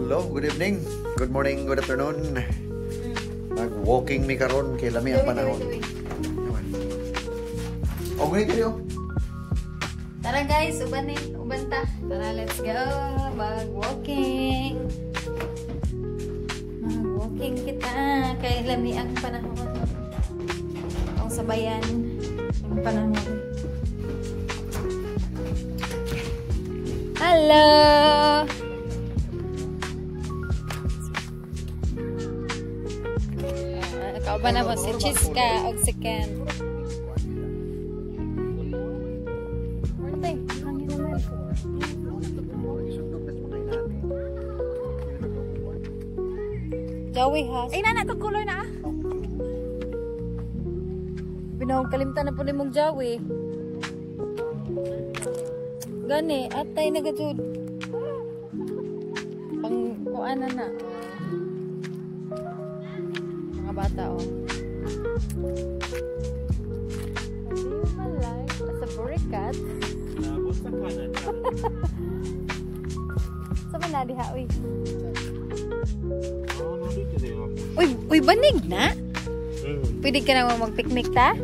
Hello, good evening, good morning, good afternoon. Mag-walking mi karon kay lami ang panahon. Okay kayo. Tara guys, uban ta. Tara, let's go. Mag-walking. Mag-walking kita kay lami ang panahon. Ang sabayan ang panahon. Hello. Kauban na mo si Chiska og si Ken. Joey has. Ay, nana, itong color na. Binawang kalimtan na po ni mong Joey. Gani, atay na gajud. Pang kuana na. Mga bata, oh. My life as a burikat. Sa Canada. Sa manadiha, uy. Uy, banig na? Pwede ka na mag-picnic ta?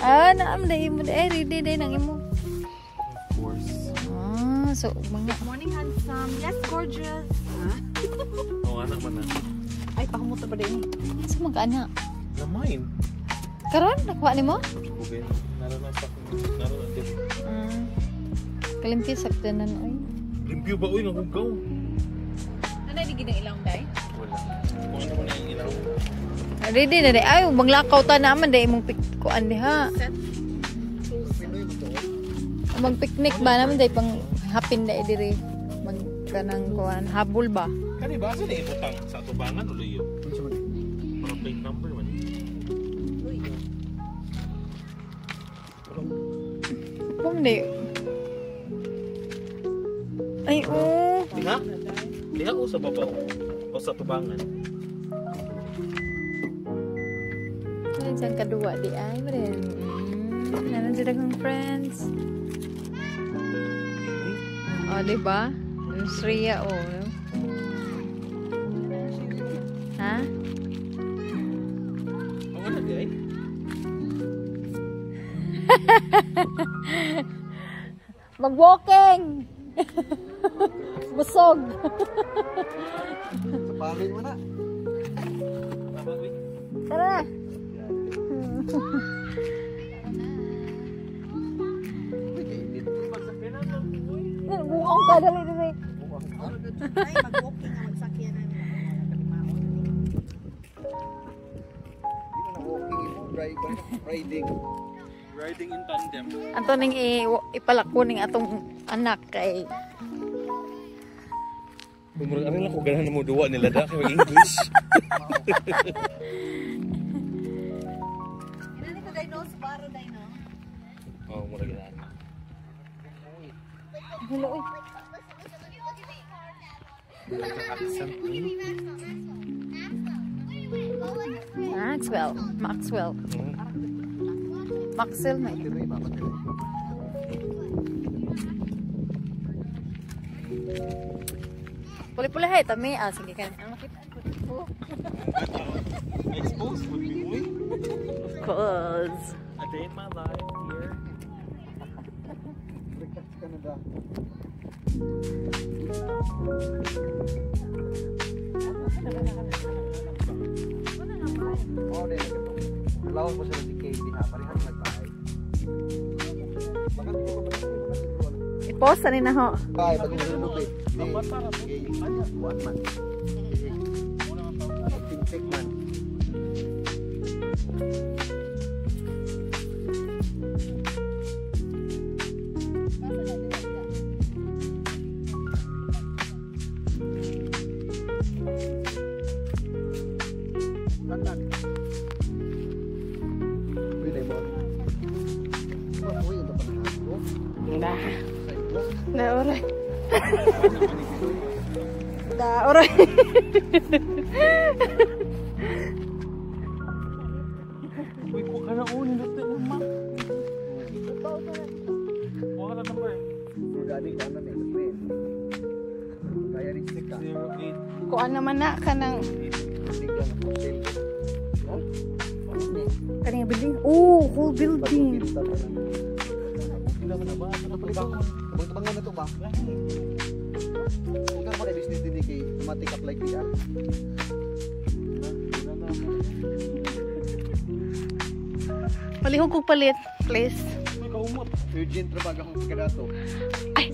Ah, naam, dahil mo, ready nang imo. Of course. Ah, so, mga... Good morning, handsome. Yes, gorgeous. Oo, anak man na. Ay, pakamuta ba din? Sa mga anak? Lamain. Karon, nakuha ni mo? Bugin. Naroon din. Kalimti, saktanan, uy. Limpyo ba? Uy, nahugaw. Ano, di ginang ilang day? Wala. Kung ano mo na yung ilaw. Ready na day. Ay, maglakaw ta naman day mong kuan diha. Set. Mag-picnic ba naman day pang hapin day diri. Magkanang kuan, habol ba? Kani ba? Saan yung ibutang? Sa atubangan o luyo? Para plate number man. Kung di. Ay, oh. Diha? Diha o sa babaw? O sa tubangan? Ano siyang kadua di ay, marin. Nanan sila kong friends. O, oh, diba? Yung Sriya, o. Oh. Ha? Oo na di ay? Mag-walking! Busog! Sa palay mo na. Tara na! Buong ka, dali. Ay, mag-walking na magsakyan na nila. Hindi na walking mo, riding. Riding in tandem. Ato ning ipalako ning atong anak kay Bumurag ano lang ko ganahan mo duwa nila da kay mag-English. Inani ko day no, subaro day no. Oh, mura ganahan. hello uy. Maxwell. Maxwell may. Puli-puli hay tami sige kan. Ang makita ko. Exposed would be boy. Cause A day in my life here. Canada. Oh, dahil ito. Alawang ko sa Katie ha. Parihan nagbahay. Bakit ko ba i-post ani na ho. Bye, pag-uwi lupit. Ang bata na po. One man. Ting-ting man. Da oray. Uy, ko ka na nindot na uma. Wala na number. Gani ka na Ayan yung stick ka. 08. Kuan naman na kanang Stick ka na for sale. Ha? kanang building. Oh, whole building. Sila na ba? Tabang-tabangan na to ba? Kung ka naman business din kay automatic apply kaya. Palihog kog palit, please. May kaumot. Urgent trabaho akong kadato. Ay,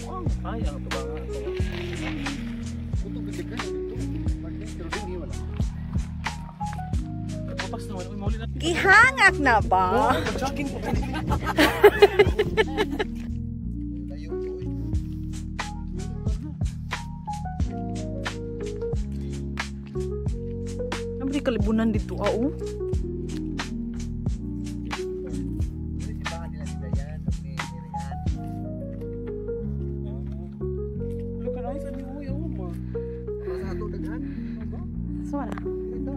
ang tubangan. Kung bitig ka na dito. Pero din wala. Papas naman. Uy, mauli na. Gihangak na ba? Jogging ko. Layo to eh. Nabri kalibunan dito, oh. Simbahan nila si Dayan, ni Rian. Ano ka na? Isa ni Uy, ako mo. Para sa ato daghan. So, wala. Ito.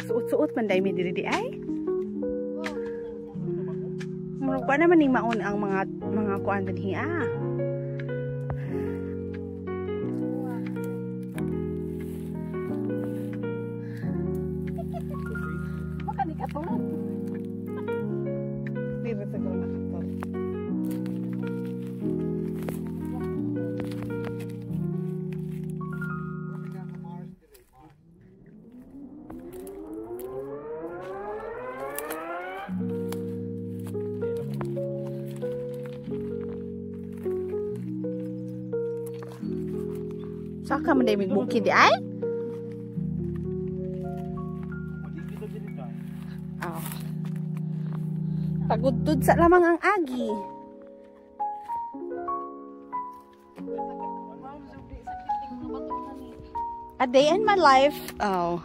Suot-suot man dahil may diri di ay. Murag pa naman ni maon ang mga kuan din hiya. Maka ni katulad. Di ba sa gawin ako? Saka man dahil may bukid di ay? Oh. Pagudtod sa lamang ang agi. A day in my life. Oh.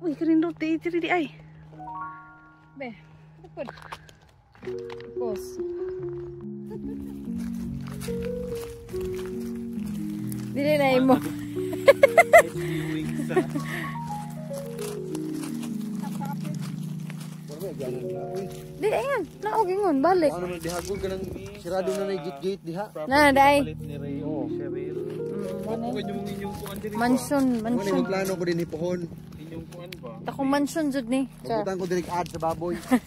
Uy, karindot di di ay. Be, tapos. Tapos. Dili na mo. Wala ganan na. Uy. Dili ayan, naog ingon balik. Ano man dihagol ka ng sirado na nay gate diha. Na dai. Palit ni Ray. Oh, Cheryl. Huwag yung inyong kuan din. Mansion, Ano mansion. yung plano ko din ipuhon. Inyong kuan ba? Tako mansion jud ni. Cha. Pupuntahan ko din ad sa baboy. Ang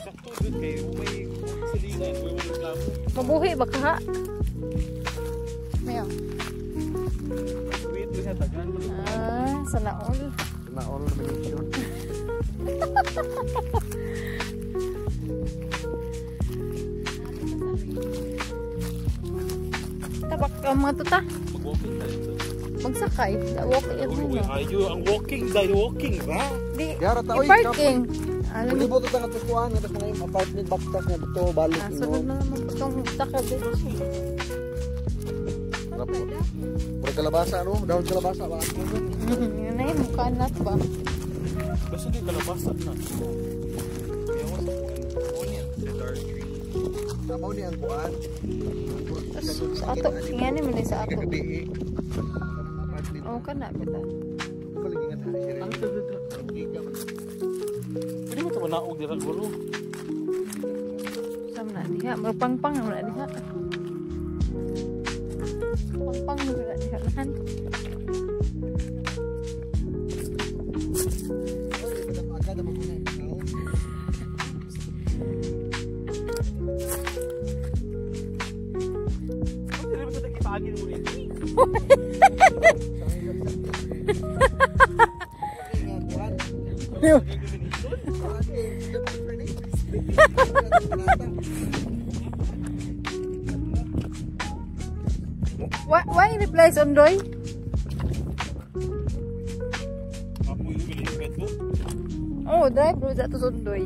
sakto din kayo. May silingan. May walang klamo. Mabuhi ba ka ha? Mayo. Wait, may hatagan. Ah, sana all. Na all nomination. Tabak ka mga tuta. Mag-walking tayo. Magsakay. Walk in Uy, na. ayo. Ang walking dahil walking ba? Di. Diara ta oy. I-parking. Alam Hindi mo. mo to nga tukuan nga tas mga apartment backstop nga dito balik Ah, sunod na naman po itong takad dito. Pura kalabasa no, daon kalabasa ba? Yun na yun, mukha nat ba? Basta di kalabasan na. Kaya wala sa kuan. Onion. The dark green. Tamaw ni ang kuan. Sa ato, tingnan mo na sa ato. Kagabi eh. Apartment. Oo ka na, bita. Palagi nga tayo siya. Ang tadadra. Pwede mo ito manaog dira guro. Sam na diha, magpangpang na wala diha. Pangpang na wala diha lahan. Hindi naman ito nagkipagin mo rin. Why replace Ondoy? Ako yung pinipet mo. Oh, drive bro sa to Ondoy.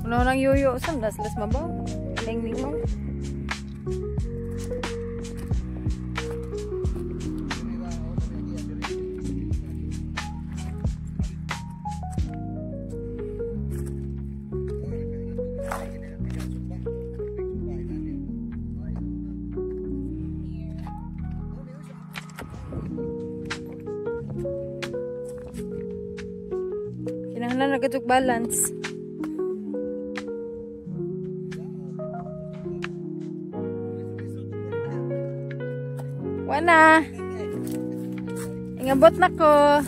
Ano nang yuyo sam na sila mabaw. Ning mo. wala na katuk balance. Wala. Ingabot na ko.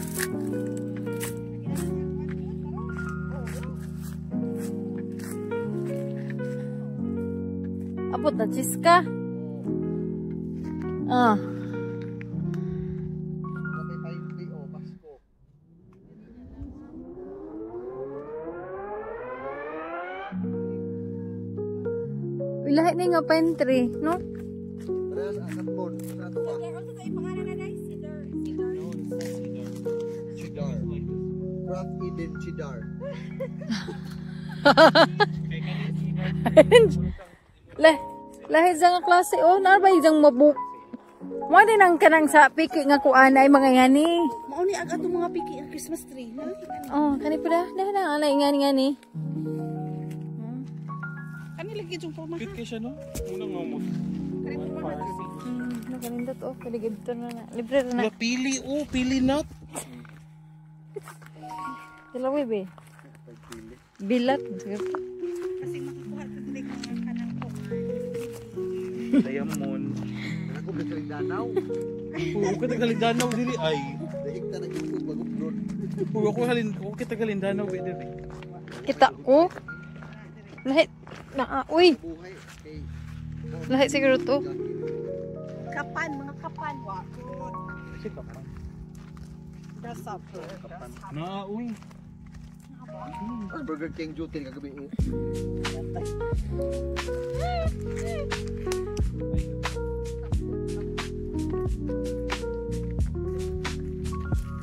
Abot na chiska. Ah. Lahat na nga pantry, no? Craft Eden Cheddar. Lahat sa nga klase, oh, narbay isang mabuk. Mo din ang kanang sa piki nga kuana ay mga ngani. Mao ni aga itong mga piki ang Christmas tree. Oh, kani pala, na anay ngani. Kani lagi itong pama. Cute kayo siya, no? Unang mamot. Nakanindot, oh, kaligid to na. Libre na. Wala, pili, oh, pili nut. Dalawi, be. Bilat. Kasi makukuha ito dili mga kanang ko. Diamond. Ako nagkaling danaw. Huwag ka tagalindanaw dili ay. Dahil na nag-YouTube mag-upload. Huwag ka tagalindanaw dili. Kita ko. Lahat. Uy. Buhay. Okay. Lahat siguro to. Kapan, mga kapan. Wakot. Kasi kapan. Grasshopper. Na, uy. Burger King duty kagabi.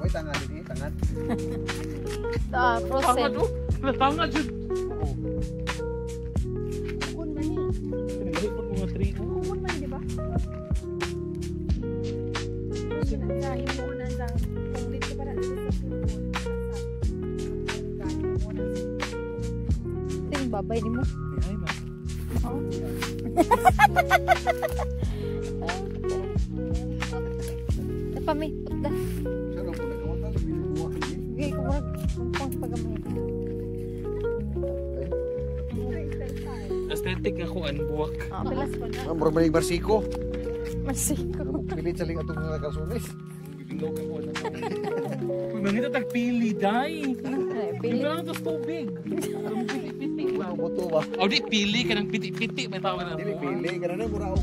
Wait, tangan din eh, tangan. Frozen. Tangad, oh. Tangad yun. Kun man ni. Pinagahit pa mga tree. Kun man di ba? Sinasahin mo na sa kung dito para dito sa Ting babay ni mo. Ay, ba? Oh. Tapami, putda. Saan ako nagkawasan? Binubuha ka din. Gay ko murag kumpang pagamay. Aesthetic ako ang buwak. Pilas ko na. Mura maning barsiko. Masiko. Pilit sa ling atong mga kasunis. Bibinggaw ka ko na. Uy, mangita tagpili, day. Pili. Bibinggaw na ito tubig. Ang piti-piti ba? Ano mo to ba? O di, pili ka ng piti-piti. May tawag na Dili buwak. pili ka na mura ako.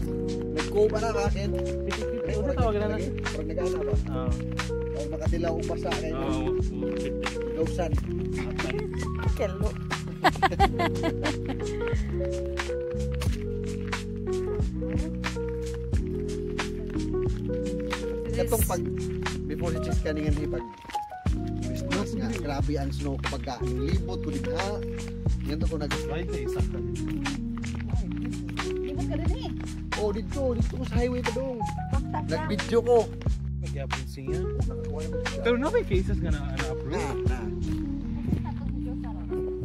Nagkuha na ka akin. Piti-piti. Ano tawag na natin? Parang nag-ana ba? Pag makadilaw ko pa sa akin. Gawsan. Kelo. Katong pag before si Cheska ningan di pag Christmas nga grabe ang snow kapag ka libot ko din ha. Yan to ko Right, isa ka. Ibot ka rin eh. oh dito ko sa highway pa dong. Nag-video ko. Magyapon siya. Nakakuha naman siya. Pero na may cases nga na-approve. Na.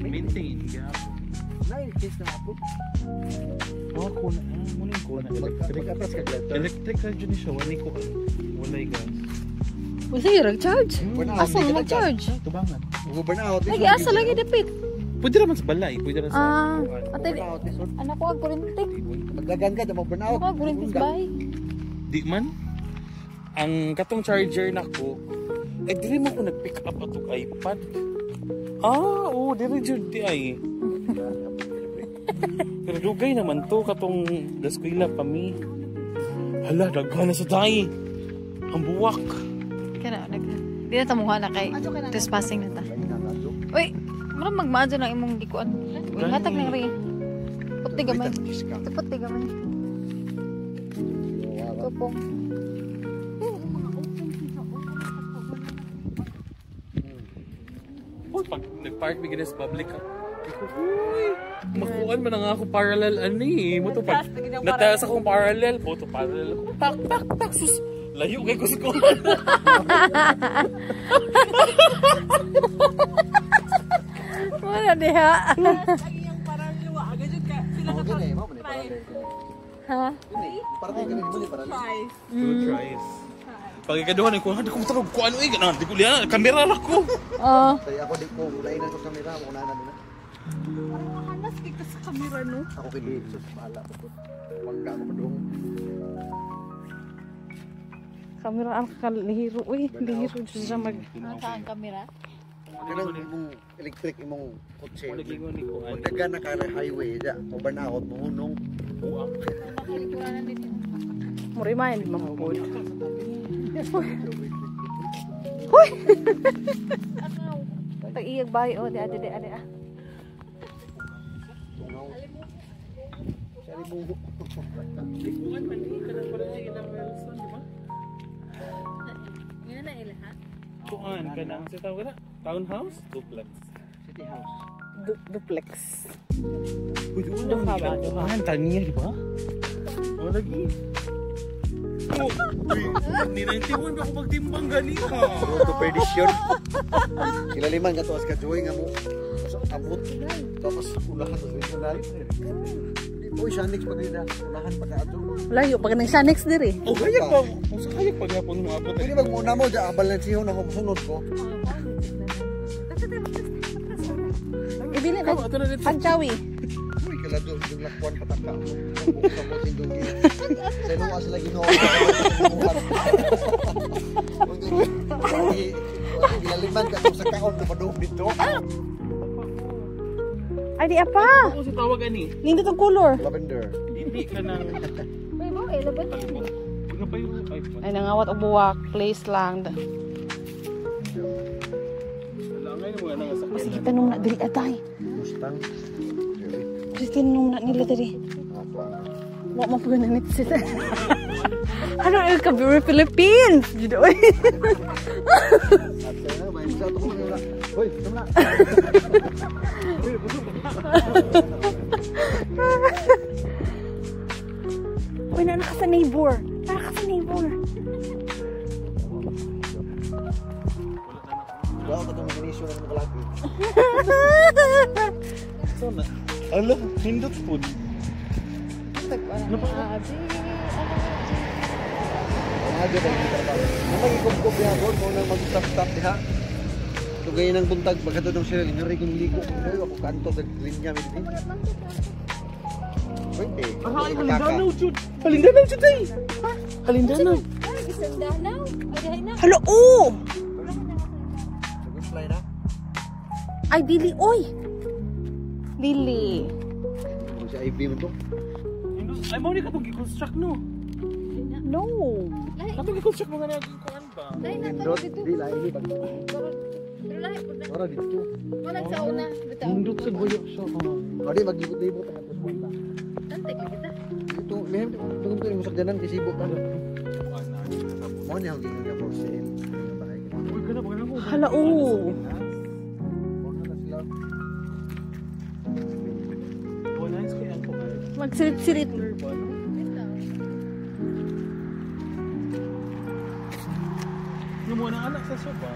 Maintain. Gyapon. Na-case na upload. Oh, kuna. Muna yung kuna. Mag-atras ka dyan. Electric na dyan siya. Wala ko. Wala yung gas. Usa yung charge. Asa mo charge? Tubangan. Burnout. Lagi asa lagi dapit. Pwede naman sa balay. Pwede naman sa... Ate, Burnout is on. anak ko ang kurinti. Magdagan ka, mag-burnout. Anak ko ang kurinti sa bahay. Di man. Ang katong charger na ko, dili mo ko nag-pick up atong iPad. Oo, dili jud di ay. Pero dugay naman to katong gaskwila pa mi. Hala, daghan na sa tayo. Ang buwak. Kana di na tamuha na kay trespassing na ta. Uy, maram magmaadyo ng imong gikuan. Uy, hatag nang ring. Puti gamay. Puti gamay. Kupong. Uy, pag nag-park mi ginas public ka. Uy, makuan man nga ako parallel ani. Mo to pag nataas akong parallel, photo parallel ako. Tak sus. Layo kay ko. Wala diha. Lagi yung parang luwa. Agad yun ka. Sila ka Ha? Para tayo ganun mo para. price. Two tries. Pag ikaduhan ko, hindi ko matawag ko ano eh, ganun. Di ko liyan, kamera lang ko. Oo. Kaya ako di ko ulainan ko kamera, ako na na. Parang mahalas kita sa camera, no? Ako kini sus bahala ko. Mangga ako padung. Kamera ang kalihiro. Uy, lihiro siya mag... Saan camera? Kanang imong electric imong kotse. Nagingon ni ko. Pag dagan na ka highway ja, o burnout mohunong. Nakalikuran din yun. Murimayan di mamugod. Huy! Pag-iyag bayo, di ade. Tungaw. Sari mo. Likuan man eh, kanang pala ilang Wilson, di ba? Yan na ilaha. Kuan, kanang sa tawag na? Townhouse? Duplex. City House. Duplex. Uy, doon ba? Duhan, taniya, di ba? O, lagi. Oh, uy, ni 91 ako magtimbang gani ka. Road to perdition. Kilaliman ka to as ka-joy nga mo. So, abot. Tapos ulahan to regional. Uy, Shanix pa nila. Ulahan pa ka ato. Layo, pag nang Shanex diri. Oh, kayak pa. Kung sa kayak pa gapon mo abot. Pwede magmuna mo dyan. Abal ng siho na sunod ko. Ibili na. Ito na dito. Pagchawi. Uy, kalado. Yung lakwan pataka. Sa mo sindong gila. Sa inuwa sila ginawa. Kilaliman ka to sa kaon na padung dito. Ay, di apa. Ako sa tawag ani. Nindot ang color. Lavender. Hindi ka nang May mo, ilaban yun. Huwag na pa yung iPhone. Ay, nangawat og buwak. Place lang. Langay mo nga nang sa Kasi tanong na diri atay. Mustang. Kasi tanong na nila diri. Wa mo pa ganun nito sila. Ano yung kabiri Philippines? Judo. At sa'yo na, may isa ito ko na. Uy, ito na. Uy, nanak sa neighbor. Nanak sa neighbor. Wala ko itong inisyo na mga lagi. So na. Alam, hindot food. Ano ba yung trabaho? Nung mag-ikog-kog yapon, mo nang mag-stop-stop diha. Ito ganyan ang buntag, pagkatulong sila, inari kong liko. Ay, ako kanto sa linya. Pwede. Ay, halindanaw, Jud. Halindanaw, Jud, ay. Halindanaw. Ay, isang danaw. Ay, na. Hello, oh! Nag-fly na. Ay, dili, oy! Dili. Kung sa IV mo to. Ay, mo ni ka itong i-construct, no? No. Katong i-construct mo nga na yung kuhan ba? Lain na Indot, dito. di lain ni pag. Pero lahat po na. Para dito. Wala sa una. Bitaw. Hindot sa goyo siya. Pwede maglibot-libot ang tapos punta. Tantek lang kita. Ito, may tungkol ko yung musagdanan kasi ibot ano. Mo niya ang ginagawa for sale. Uy, ka na, baka na ko. Hala, oh. Oh, nice ko yan po. Magsirit-sirit. Yung mo ng anak sa sopa.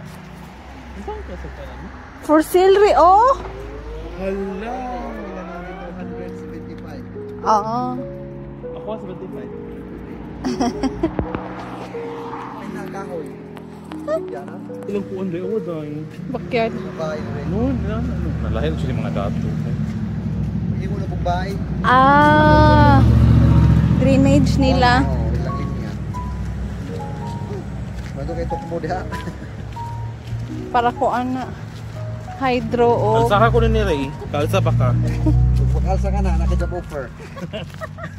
Isang ka sa kanan mo? For sale, re, oh! Hala! 175. Oo. Ako sa 75. Ay nakahoy. Yan ha. Ilang kuwan rin ako dahil. Backyard. Babae rin. Noon, nalahin siya yung mga dato. Hindi mo na bumbahay. Ah! Drainage nila. Oo, ilang linya. Mado kay Tokmo diha. Para ko ana. Hydro o... Alsaka ko na ni Ray. Kalsa ba ka? Kung pag-alsa ka na, nakidab offer.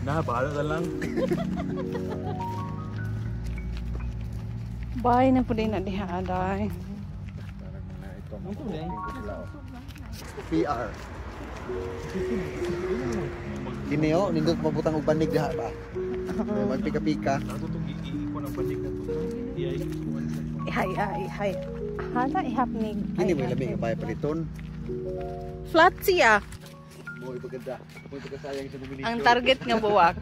Bahala na lang. Bahay na po din na diha, aday. PR. Kini o, nindot mabutang og banig diha ba? Magpika-pika. Ako itong iikon ang panig na ito. Ihay. Hala, ihapnig. Kini mo lamig ang bahay paliton. Flat siya. Boy, maganda. Boy, pagkasayang sa bumili. Ang target nga buwak.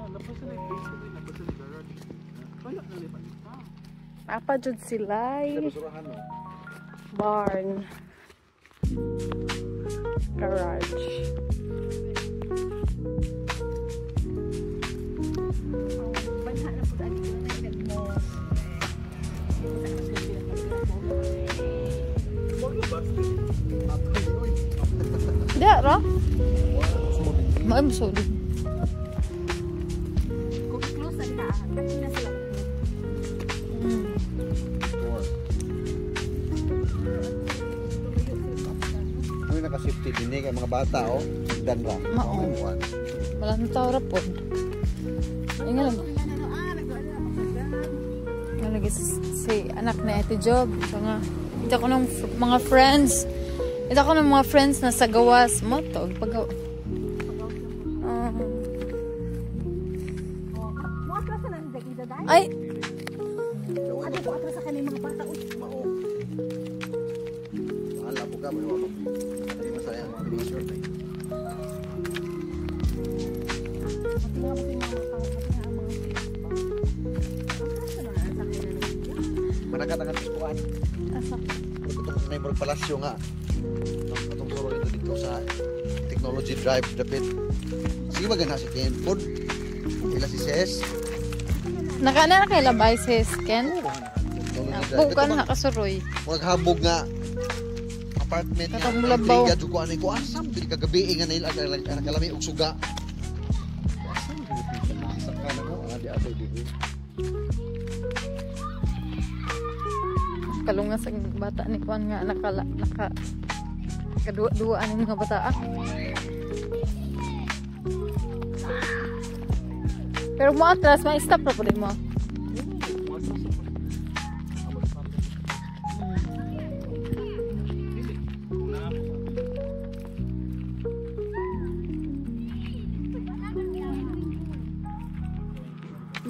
Napasa na yung basement, napasa na yung garage. Wala na lipat. Napadjud sila. Sa basurahan no. Barn. Garage. ra? Sumo din. Maay mo solid. Kung close na nila, kasi na sila. Ano yung naka-safety din kay mga bata, oh. Dan ra. Mao. Wala na tao ra po. Ay nga lang. Nga lagi si anak na ito job. Ito ko ng mga friends. Ito ko ng mga friends na sa gawas. Matog. Pagawa. Mga klase na nila idaday. Ay! Ano po atras sa kanila mga bata? Mao. Wala po ka, wala po. Hindi masaya ang mga t-shirt eh. Manakat-angat ispuan. Asa? Itong Neighbor Palasyo nga. Itong suro ito dito sa Technology Drive dapit. Sige ba gana si Ken Food? Ila si Ses? Nakana na kay labay sis, Ken? Technology Drive. Bukan na kasuroy. Maghabog nga apartment nga. Katong labaw. Intriga jud ko ano ko asam dili kagabi nga nila kalami og suga. Asam dili sa kana ko di ato dili. Kalungas ang bata ni Kwan nga naka kadua-dua ang mga bata. Pero mo atras, ma-stop ra po din mo.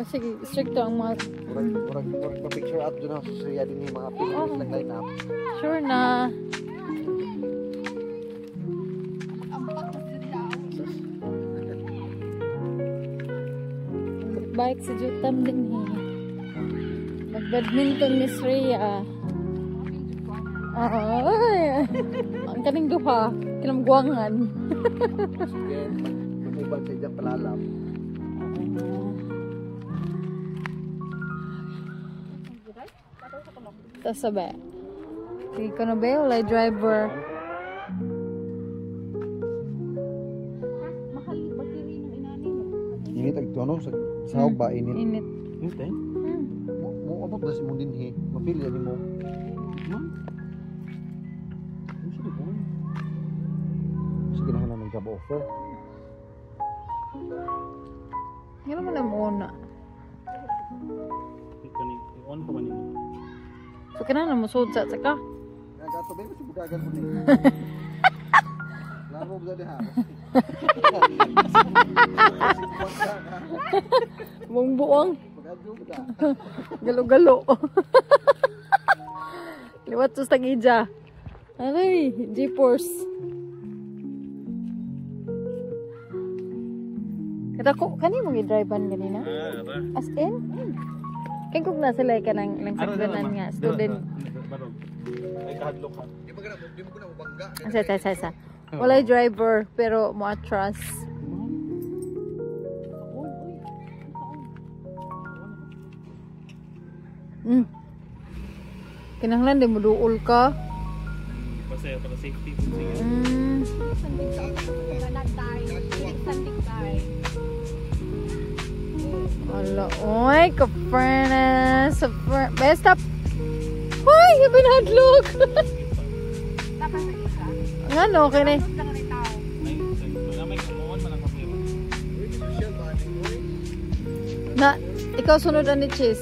Sige, stricto ang mga... Murag pa-picture up dun sa suya din yung mga pictures like line up. Sure na. Bike si Jutam din eh. Mag-badminton Miss Rhea. Ay! Ang kaning duha. Kinamguangan. Sige, mag-ibang sa iyang palalam. Tapos sabi, sige ko na ba, walay driver. Init ag ano sa sahog ba init? Init. Hintay? Mo abot na si mo din he. Mapili ani mo. Sige na naman job offer. Ngayon mo na muna. On pa man mo. So, kailangan mo sud sa ka. Nagato ba si budagan mo ni. Laro ba diha? Mong buong. Pagadyo ka. Galo-galo. Liwat sus tagija. Aray, G-Force. Kata ko, kani mong i-drive-an ganina? As in? Kaya kung nasa lay ka ng sakdanan nga, student. Ay, kahadlok ka. Di mo ko na mabangga. Asa. Walay driver, pero mo atras. Kinahanglan din mo duol ka. Pasaya para safety. Ala, oy, ka-furnace. Best up. Hoy, ibinadlog. Nga no, okay na. Na, ikaw sunod ani cheese.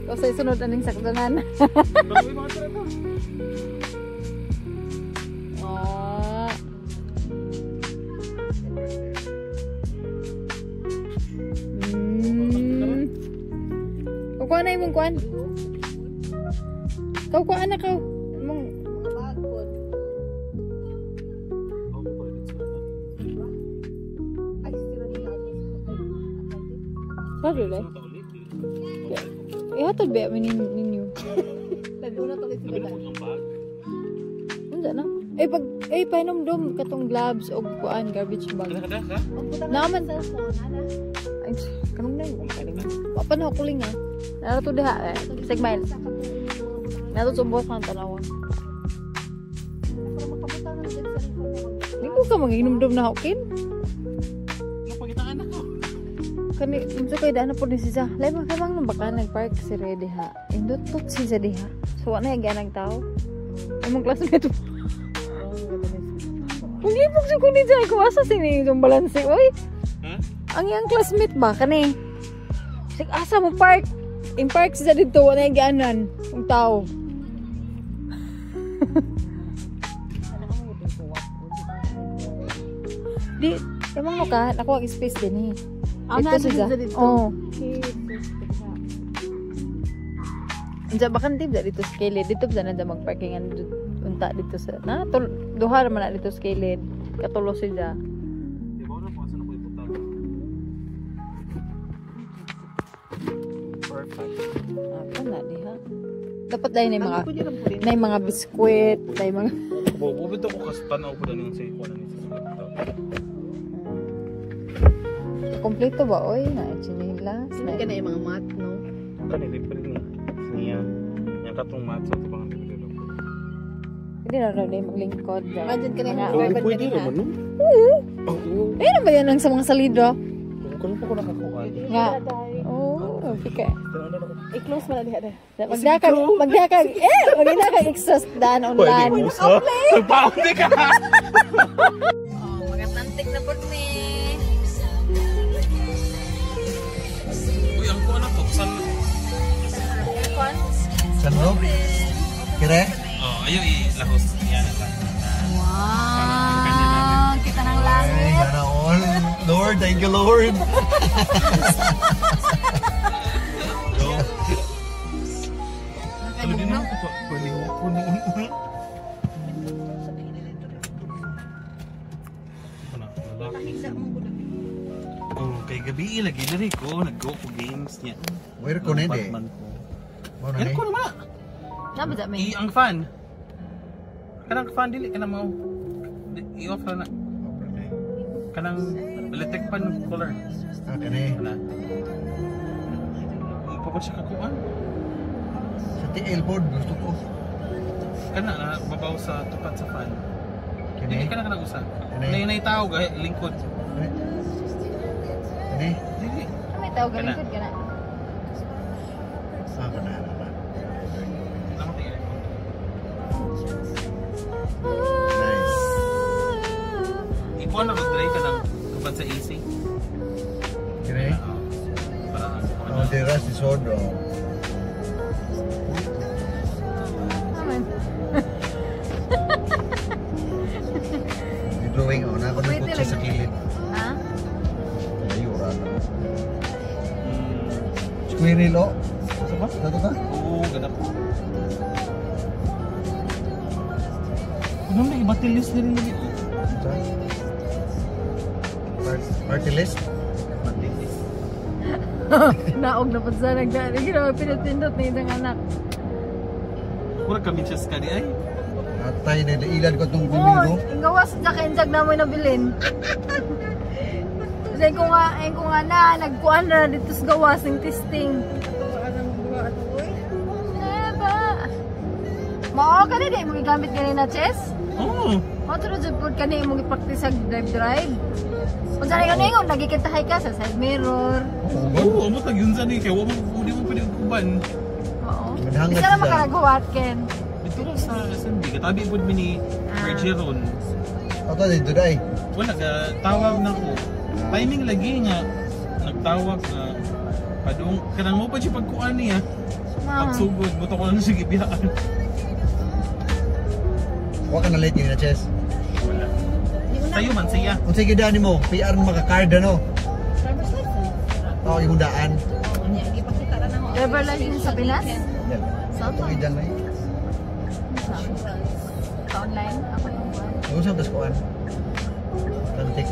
Ikaw sa'y sunod aning sakdanan. Oh. Kukuha na imong kuan. Kukuha na ka. Imong sorry le. Ihatod ba ninyo? Naguna tuloy sila. Unsa na? Painom dom katong gloves o kuan garbage bag. Kada ka? Naman ay kanong na yung apa na kuling ah. Nara to diha segment. Nato sumbos ang tanawa. Para makabutan ng sa Di ko ka mag-inumdum na hokin. Napagitaan ako. Kani, unsa kay daan na po ni siya. Lain man kamang nang baka nag-park si Rede ha. Indutot siya diha. So, ano yung ganang tao? Among classmate mo. Kung libog siya kunin dyan, kung asa sini yung balanse, oy. Ha? Ang iyang classmate ba, kani? Sige, asa mo park? In park siya dito, ano yung ganan? Yung tao. Di, emang mo ka, nakuha ang space din eh. Dito siya. Oo. Andiyan ba kan tibda dito sa kilid? Dito ba na mag-parkingan unta dito sa na duha man na dito sa kilid. Katulo siya. Di ba na po asa na ko iputan? Perfect. Apa na diha? Dapat dahil na mga biskwit, dahil mga Bubito ko kasi tanaw ko din yung sa ikuan ni sa kompleto ba oy na chinilas na Ka na yung mga mat, no? kanili pa rin niya. Yang katong matso sa pangan dito. hindi na raw dahil maglingkod ba. Imagine ka na yung Oh, driver pwede ka niya. naman no? Oo. Oo. Ayun na ba yan ang sa mga salida? Kung pa ko nakakuha. Nga. Oo, pika. I-close mo na diha na. Magdakag, exhaust daan online. Pwede mo. Nagpaunti ka. Oh, mga tantik na po ni. Uy, ang kuha na to. Saan? San Rob? Kire? Oh, ayaw ilahos. Yan lang. Wow, kita ng Ay, langit. sana all. Lord, thank you, Lord. Ano din ako po? Pwede ko po noon. Lalaki. Oh, kay gabi lagi na rin ko. Nag-go ko games niya. Where ko na hindi? Batman ko. Mo na Yan ko ni. naman. Nabada may. Ang fan. Kanang fan dili ka na mo. I-off na na. Kanang electric fan color. Ah, kani. Kana. Ipapot siya kakuan. Sa TL board gusto ko. Kana na babaw sa tupat sa fan. Dili Kani. ka na kanang usa. Kani. Nay tao ga lingkod. Kani. Dili. May tao galikod ka na. Ah, kana. Namatay ka. Nice. Ipuan na mag-try ka ng kapag sa AC. Kani. Para Oh, deras di sodo. Amen. Di drawing oh, na ako Pwede nung sa lagi. kilid. Ha? Ayo ra. Squirrel oh. Sa ba? Tato ta? Oo, ganda po. Ano na ibatil list na rin lagi ko? Party list? Batil list. Naog na po sa nagdari. Ginawa pinatindot na isang anak. Mura kami chess ka di ay. Atay na ilan ko itong Oo, bumiro. yung gawas sa kenjag na mo nabilin. Kasi ko nga na, nagkuhan na dito sa gawas ng testing. Diba? Mao ka na di mo gigamit kanina chess? Oo. Mao to jud pud kani mo gi-practice sa drive. Kung saan nga ningon, nagkikitahay ka sa side mirror. Oo, amo tag yun sa ni kay wa mo di mo pwede kuban. Oo. Madhangat Bisa na sila. makaragawa Ken. Dito lang sa SMB katabi pud mi ni Bergeron. Ato dito dai. Wala ga tawag na ko. Timing lagi nga nagtawag na padung kanang mo pa siya pagkuan niya. Pagsugod mo to ko na sige biyaan. Wa ka na late yun na chess. Wala. Sayo man siya. Kung sige daan mo, PR na maka-card ano. Driver's license. Oo, yung daan. Ipakita na na mo. Driver license sa Pinas? Yan. Saan Ito idan na eh. Sa online? Ako yung buwan. Yung sa daskuan. Tantik.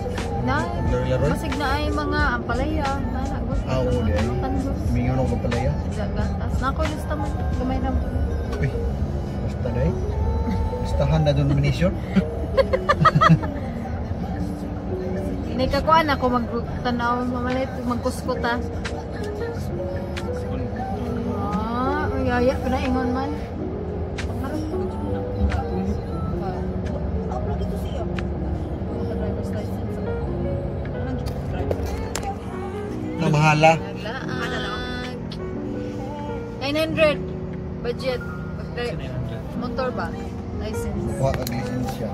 Na, Laro-laro. masig na ay mga ampalaya. Nanagot. Ah, oo, di ay. Mingaw na ko pala yan. Gatas. Nako, lista mo. Gamay na mo. Uy, basta dai. Listahan na doon minisyon. Nagkakuan ako magtanaw mamalit magkuskuta. Ah, uyaya pinaingon man. Upload ito siya. mahala. Naglaag. 900. Budget. Motor ba? License. Kuha ka lisensya.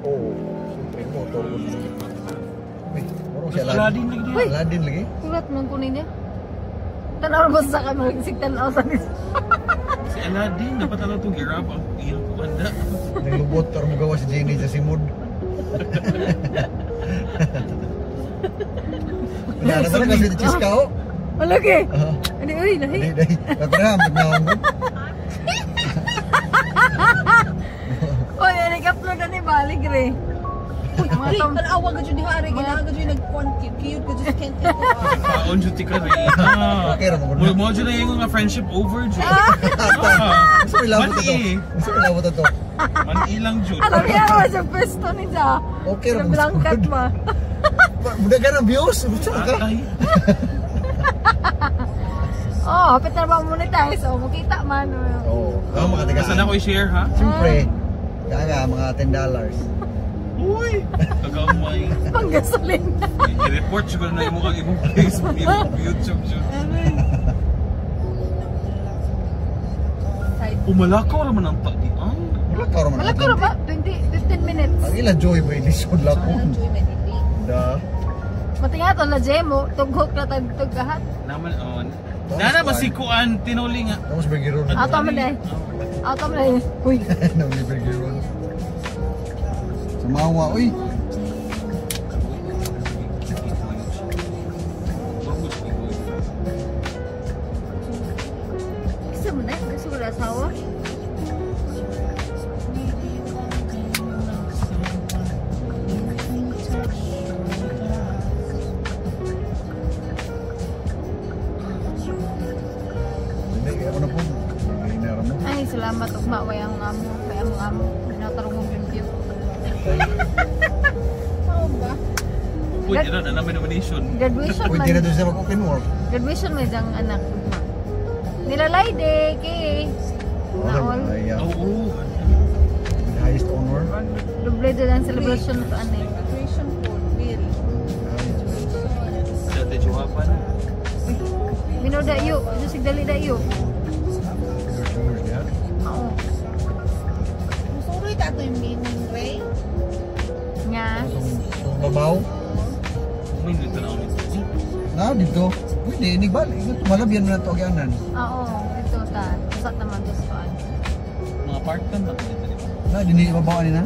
Oo. Siyempre, motor ko. Uy, marunong si Aladdin. Aladdin lagi. Kulat mong kunin niya. Tanaw mo sa kamera. Tanaw sa niya. Si Aladdin, dapat ano itong hirap ang iyong kumanda. Naglubot, pero magawa si Jenny sa simod. Pinana ba na kasi si Chiska o? Malaki. Ano uy, lahi. Dahi. Nagraham, nagnawang mo. Oy, nag-upload na ni Balik re. Uy, panawa ka dyan di hari. Kailangan ka dyan nag-cute ka dyan can't ito. Kaon dyan ti ka rin. Okay, ramon. Mo dyan na yung mga friendship over dyan. Gusto mo ilabot ito. Gusto mo ilabot ito. Manilang dyan. Alam niya ako sa pwesto ni Sa. Okay, Sa ramon. blanket ba? Muda ka ng views. Gusto ka. Atay. Oh, hapit na ba monetize? Oh, makita man. Oo. Ako makatigas. Saan ako i-share ha? Siyempre, kaya mga $10. Uy! Kagamay. Pang gasolina. I-report siguro na yung imong Facebook, yung YouTube dyan. Umalakaw naman ang tadi. Ay. Wala ka raman. Wala ko na ba? 15 minutes. Ang ila joy ba ilisod lang ko. Da. Matinga to na Jemo. Tughok na tagtugahat. Naman on. Nana masikuan tinuli nga. Tapos bergiron. Ato mo na eh. Ato mo na eh. Uy. Nauli bergiron. Sumawa, uy. Gusto mo na? Gusto ko na asawa? Hindi, ako na po. Gainara mo. Ay, salamat. Ugma, way ang amo. Kaya ang amo. Pinatarong mong review. Oo ba? Pwede na namin nomination. Graduation Uy, man. di na doon siya mag-open work. Graduation may diyang anak. Ugma. Nilalay de, kay. Naol. Ay, Oo. the highest honor. Doble din ang celebration na to, ane. Graduation food, bill. Sa te Juhapan. Mino da iyo. Ito sigdali da iyo. Yours, yeah. Oo. Sorry ka ito yung meaning, Ray. Nga. Itong babaw. May dito na kami. Na, dito. Pwede, inibalik. Tumalabyan mo na ito agyanan. Oo. Ito ta. Usap naman to sa ano. Mga part-time na dito. Na, dini babaw ni na.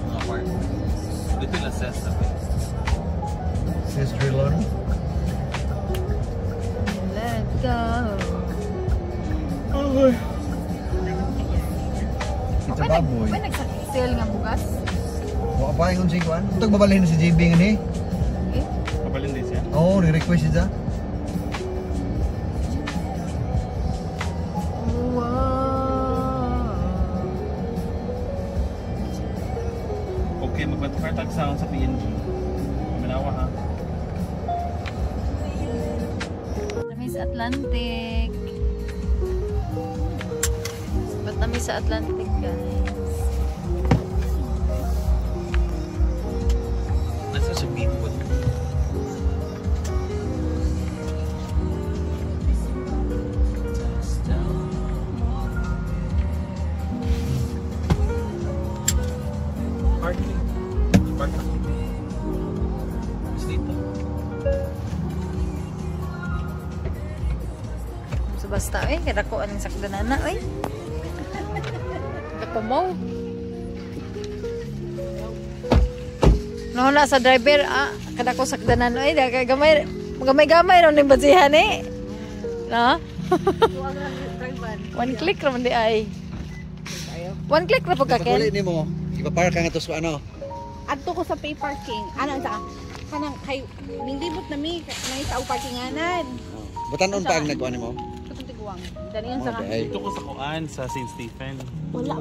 Mga part-time. Dito yung assess na ba? Sis Drillon. Let's go. Kita baboy. May nag-sale nga bugas? Wala pa yung si Kwan. Itong babalihin na si JB nga ni. Eh? Kabalin din siya? Oo, ni-request siya. Okay, magbatukar-tag sa PNG. Manawa ha. Kami sa Atlantic. Ba't kami sa Atlantic, guys? Nasa siya Beatwood. Parking. Parking. Dito. So basta, eh. Kada ko anong sakdanan na, eh. Kada ko mo. No, na sa driver, kada ko sakdanan, eh. Gamay-gamay rin yung basihan, eh. No? One click naman di ay. One click na po ka, Ken. Pagkulit ni mo, ipapark ka nga to sa ano. Adto ko sa pay parking. Ano sa kanang kay nilibot na mi na sa parkinganan. Batanon pa ang nagkuhan ni mo. Tutong tiguang. Dali yan sa Okay. Dito ko sa Kuan, sa St. Stephen. wala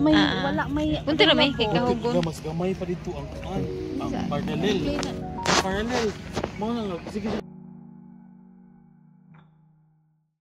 may Punta na may, kay kahugon. Mas gamay pa dito ang Kuan. Ang parallel. Parallel. Mga nga, sige.